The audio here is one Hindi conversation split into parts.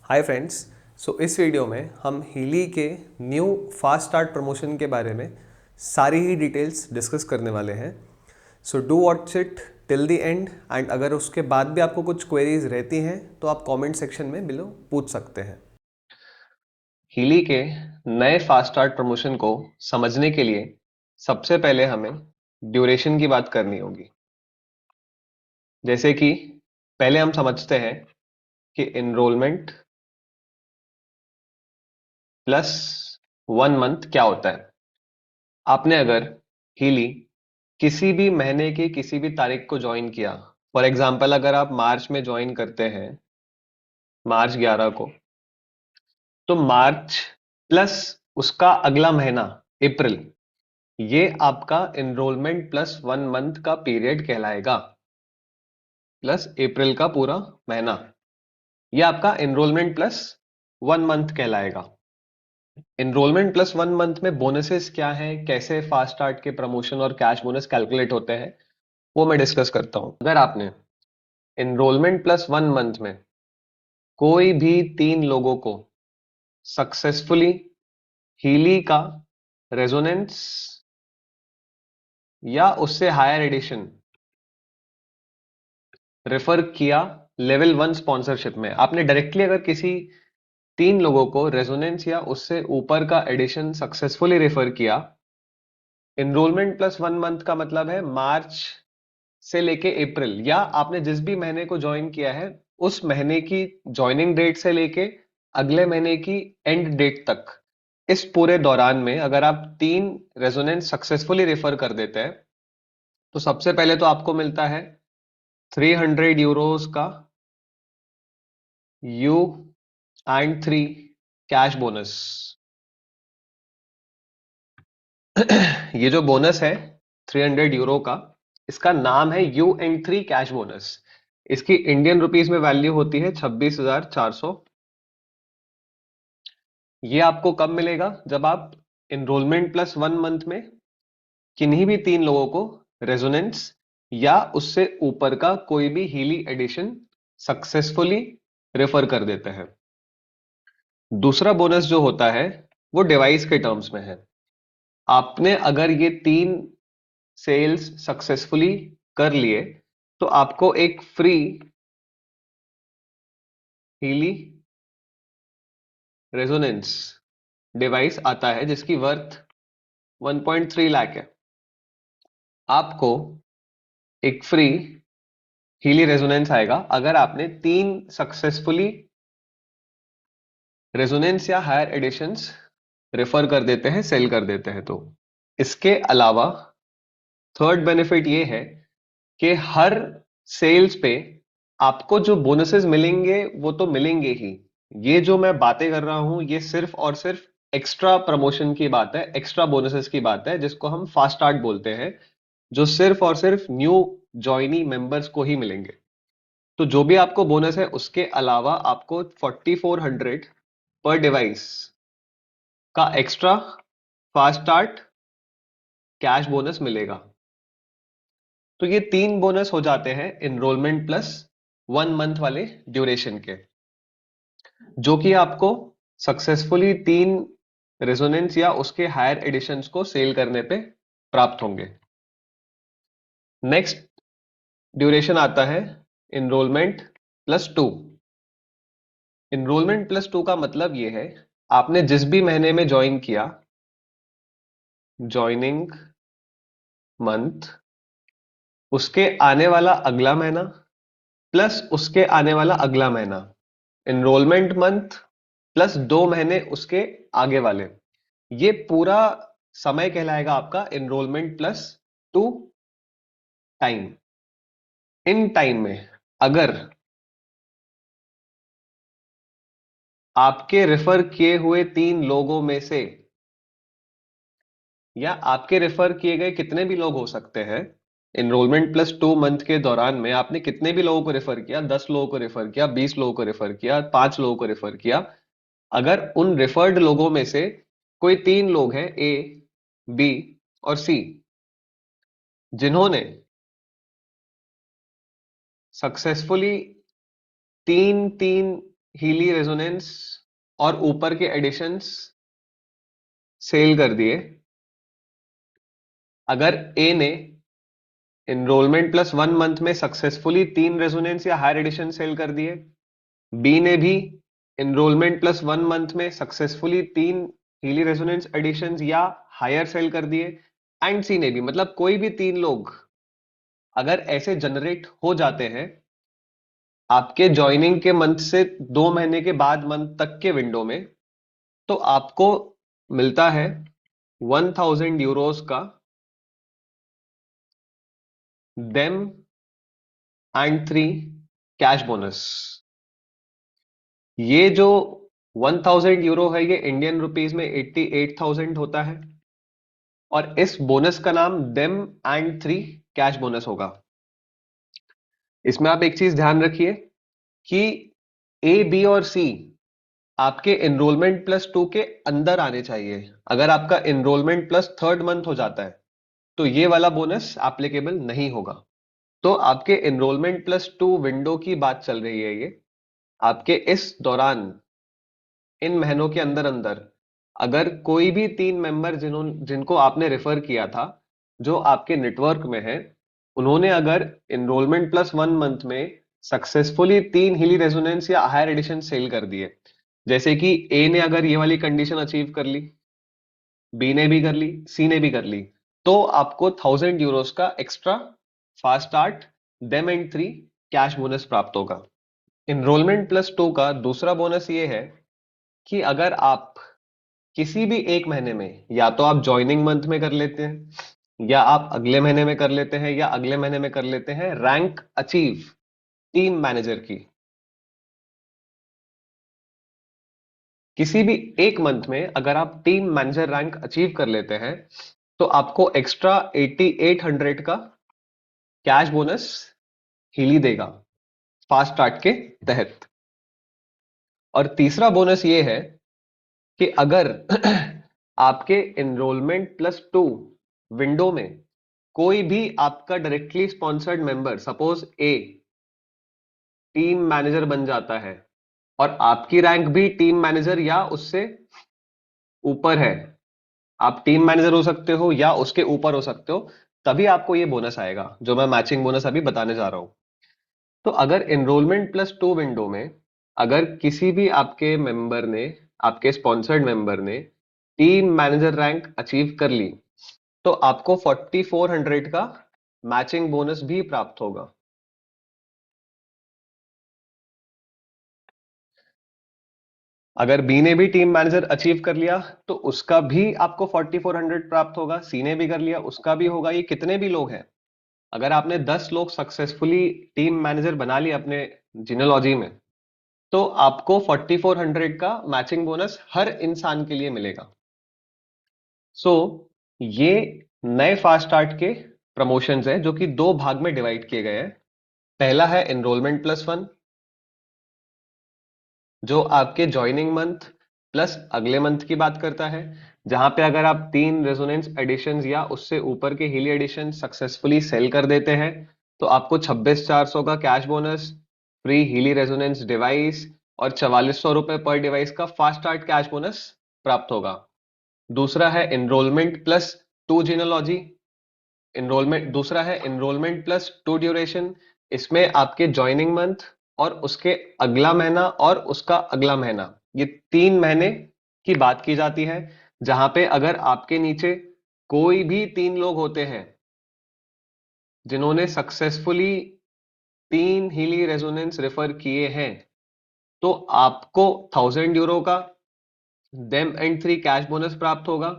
Hi friends. इस वीडियो में हम हीली के न्यू फास्ट स्टार्ट प्रमोशन के बारे में सारी ही डिटेल्स डिस्कस करने वाले हैं। Do watch it till the end, and अगर उसके बाद भी आपको कुछ क्वेरीज रहती हैं तो आप कमेंट सेक्शन में बिलो पूछ सकते हैं। हीली के नए फास्ट स्टार्ट प्रमोशन को समझने के लिए सबसे पहले हमें ड्यूरेशन की बात करनी होगी। जैसे कि पहले हम समझते हैं कि इनरोलमेंट प्लस 1 मंथ क्या होता है। आपने अगर हीली किसी भी महीने की किसी भी तारीख को ज्वाइन किया, फॉर एग्जाम्पल अगर आप मार्च में ज्वाइन करते हैं, मार्च 11 को, तो मार्च प्लस उसका अगला महीना अप्रैल, ये आपका एनरोलमेंट प्लस 1 मंथ का पीरियड कहलाएगा। प्लस अप्रैल का पूरा महीना, ये आपका एनरोलमेंट प्लस 1 मंथ कहलाएगा। एनरोलमेंट प्लस 1 मंथ में बोनसेस क्या है, कैसे फास्ट स्टार्ट के प्रमोशन और कैश बोनस कैलकुलेट होते हैं, वो मैं डिस्कस करता हूं। अगर आपने एनरोलमेंट प्लस 1 मंथ में कोई भी 3 लोगों को सक्सेसफुली हीली का रेजोनेंस या उससे हायर एडिशन रेफर किया, लेवल 1 स्पॉन्सरशिप में आपने डायरेक्टली अगर किसी 3 लोगों को रेजोनेंस या उससे ऊपर का एडिशन सक्सेसफुली रेफर किया, एनरोलमेंट प्लस 1 मंथ का मतलब है मार्च से लेके अप्रैल, या आपने जिस भी महीने को ज्वाइन किया है उस महीने की ज्वाइनिंग डेट से लेके अगले महीने की एंड डेट तक, इस पूरे दौरान में अगर आप 3 रेजोनेंस सक्सेसफुली रेफर कर देते हैं तो सबसे पहले तो आपको मिलता है 300 यूरोज का U&3 कैश बोनस। ये जो बोनस है 300 यूरो का, इसका नाम है U&3 कैश बोनस। इसकी इंडियन रुपीस में वैल्यू होती है 26,400। ये आपको कब मिलेगा? जब आप एनरोलमेंट प्लस 1 मंथ में किन्हीं भी 3 लोगों को रेजोनेंस या उससे ऊपर का कोई भी हीली एडिशन सक्सेसफुली रेफर कर देते हैं। दूसरा बोनस जो होता है वो डिवाइस के टर्म्स में है। आपने अगर ये 3 सेल्स सक्सेसफुली कर लिए तो आपको एक फ्री हीली रेजोनेंस डिवाइस आता है जिसकी वर्थ 1.3 लाख है। आपको एक फ्री हीली रेजोनेंस आएगा अगर आपने 3 सक्सेसफुली रेजोनेंस या हायर एडिशंस रेफर कर देते हैं, सेल कर देते हैं। तो इसके अलावा थर्ड बेनिफिट ये है कि हर सेल्स पे आपको जो बोनसेस मिलेंगे वो तो मिलेंगे ही। ये जो मैं बातें कर रहा हूं ये सिर्फ और सिर्फ एक्स्ट्रा प्रमोशन की बात है, एक्स्ट्रा बोनसेस की बात है, जिसको हम फास्ट स्टार्ट बोलते हैं, जो सिर्फ और सिर्फ न्यू ज्वाइनी मेंबर्स को ही मिलेंगे। तो जो भी आपको बोनस है उसके अलावा आपको 4400 पर डिवाइस का extra fast start cash bonus मिलेगा। तो ये 3 बोनस हो जाते हैं एनरोलमेंट प्लस 1 मंथ वाले ड्यूरेशन के, जो कि आपको सक्सेसफुली 3 रेजोनेंस या उसके हायर एडिशंस को सेल करने पे प्राप्त होंगे। नेक्स्ट ड्यूरेशन आता है एनरोलमेंट प्लस 2। एनरोलमेंट प्लस 2 का मतलब ये है, आपने जिस भी महीने में ज्वाइन किया, ज्वाइनिंग मंथ, उसके आने वाला अगला महीना प्लस उसके आने वाला अगला महीना, एनरोलमेंट मंथ प्लस 2 महीने उसके आगे वाले, ये पूरा समय कहलाएगा आपका enrolment plus 2 time. In time में अगर आपके रेफर किए हुए 3 लोगों में से, या आपके रेफर किए गए कितने भी लोग हो सकते हैं, एनरोलमेंट प्लस 2 मंथ के दौरान में आपने कितने भी लोगों को रेफर किया, 10 लोगों को रेफर किया, 20 लोगों को रेफर किया, 5 लोगों को रेफर किया, अगर उन रेफर्ड लोगों में से कोई 3 लोग हैं, ए, बी और सी, जिन्होंने सक्सेसफुली तीन तीन हीली रेजोनेंस और ऊपर के एडिशंस सेल कर दिए, अगर ए ने एनरोलमेंट प्लस 1 मंथ में सक्सेसफुली 3 रेजोनेंस या हायर एडिशन सेल कर दिए, बी ने भी एनरोलमेंट प्लस 1 मंथ में सक्सेसफुली 3 हीली रेजोनेंस एडिशन या हायर सेल कर दिए, एंड सी ने भी, मतलब कोई भी 3 लोग अगर ऐसे जनरेट हो जाते हैं आपके ज्वाइनिंग के मंथ से 2 महीने के बाद मंथ तक के विंडो में, तो आपको मिलता है 1000 यूरोस का देम एंड 3 कैश बोनस। ये जो 1000 यूरो है ये इंडियन रुपीस में 88,000 होता है, और इस बोनस का नाम देम एंड 3 कैश बोनस होगा। इसमें आप एक चीज ध्यान रखिए कि ए, बी और सी आपके एनरोलमेंट प्लस 2 के अंदर आने चाहिए। अगर आपका एनरोलमेंट प्लस 3rd मंथ हो जाता है तो ये वाला बोनस एप्लीकेबल नहीं होगा। तो आपके एनरोलमेंट प्लस 2 विंडो की बात चल रही है ये, आपके इस दौरान इन महीनों के अंदर अंदर अगर कोई भी 3 मेंबर जिनको आपने रेफर किया था जो आपके नेटवर्क में है, उन्होंने अगर एनरोलमेंट प्लस 1 मंथ में सक्सेसफुली 3 हीली रेजोनेंस या हायर एडिशन सेल कर दिए, जैसे कि ए ने अगर ये वाली कंडीशन अचीव कर ली, बी ने भी कर ली, सी ने भी कर ली, तो आपको 1000 यूरोस का extra fast start them and 3 cash bonus प्राप्त होगा। एनरोलमेंट प्लस 2 का दूसरा बोनस ये है कि अगर आप किसी भी एक महीने में, या तो आप ज्वाइनिंग मंथ में कर लेते हैं या आप अगले महीने में कर लेते हैं या अगले महीने में कर लेते हैं, रैंक अचीव टीम मैनेजर की, किसी भी एक मंथ में अगर आप टीम मैनेजर रैंक अचीव कर लेते हैं तो आपको एक्स्ट्रा 8800 का कैश बोनस हीली देगा फास्ट स्टार्ट के तहत। और तीसरा बोनस ये है कि अगर आपके एनरोलमेंट प्लस 2 विंडो में कोई भी आपका डायरेक्टली स्पॉन्सर्ड मेंबर, सपोज ए टीम मैनेजर बन जाता है और आपकी रैंक भी टीम मैनेजर या उससे ऊपर है, आप टीम मैनेजर हो सकते हो या उसके ऊपर हो सकते हो, तभी आपको ये बोनस आएगा जो मैं मैचिंग बोनस अभी बताने जा रहा हूं। तो अगर एनरोलमेंट प्लस 2 विंडो में अगर किसी भी आपके मेंबर ने, आपके स्पॉन्सर्ड मेंबर ने टीम मैनेजर रैंक अचीव कर ली, तो आपको 4400 का मैचिंग बोनस भी प्राप्त होगा। अगर बी ने भी टीम मैनेजर अचीव कर लिया तो उसका भी आपको 4400 प्राप्त होगा, सी ने भी कर लिया उसका भी होगा। ये कितने भी लोग हैं, अगर आपने 10 लोग सक्सेसफुली टीम मैनेजर बना लिया अपने जिनोलॉजी में, तो आपको 4400 का मैचिंग बोनस हर इंसान के लिए मिलेगा। सो ये नए फास्ट स्टार्ट के प्रमोशंस हैं जो कि 2 भाग में डिवाइड किए गए हैं। पहला है एनरोलमेंट प्लस 1, जो आपके ज्वाइनिंग मंथ प्लस अगले मंथ की बात करता है, जहां पे अगर आप 3 रेजोनेंस एडिशन या उससे ऊपर के हीली एडिशन सक्सेसफुली सेल कर देते हैं तो आपको 26,400 का cash bonus, free Healy resonance device और 4400 रुपए पर डिवाइस का फास्ट स्टार्ट कैश बोनस प्राप्त होगा। दूसरा है एनरोलमेंट प्लस 2 जीनोलॉजी, एनरोलमेंट दूसरा है एनरोलमेंट प्लस 2 ड्यूरेशन। इसमें आपके ज्वाइनिंग मंथ और उसके अगला महीना और उसका अगला महीना, ये 3 महीने की बात की जाती है, जहां पे अगर आपके नीचे कोई भी 3 लोग होते हैं जिन्होंने सक्सेसफुली 3 हीली रेजोनेंस रेफर किए हैं, तो आपको 1000 यूरो का देम एंड 3 कैश बोनस प्राप्त होगा।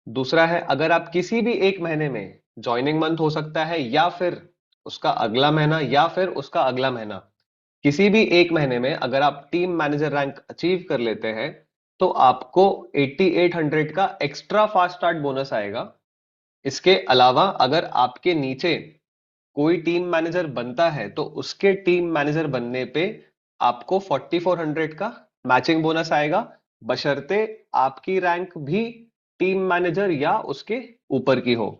दूसरा है अगर आप किसी भी एक महीने में, ज्वाइनिंग मंथ हो सकता है या फिर उसका अगला महीना या फिर उसका अगला महीना, किसी भी एक महीने में अगर आप टीम मैनेजर रैंक अचीव कर लेते हैं तो आपको 8800 का एक्स्ट्रा फास्ट स्टार्ट बोनस आएगा। इसके अलावा अगर आपके नीचे कोई टीम मैनेजर बनता है तो उसके टीम मैनेजर बनने पे आपको 4400 का मैचिंग बोनस आएगा, बशर्ते आपकी रैंक भी टीम मैनेजर या उसके ऊपर की हो।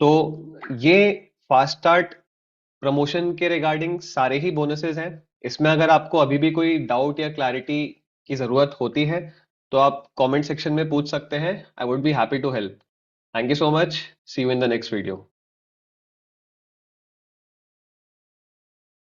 तो ये फास्ट स्टार्ट प्रमोशन के रिगार्डिंग सारे ही बोनसेस हैं। इसमें अगर आपको अभी भी कोई डाउट या क्लैरिटी की जरूरत होती है तो आप कमेंट सेक्शन में पूछ सकते हैं। I would be happy to help. Thank you so much. See you in the next video.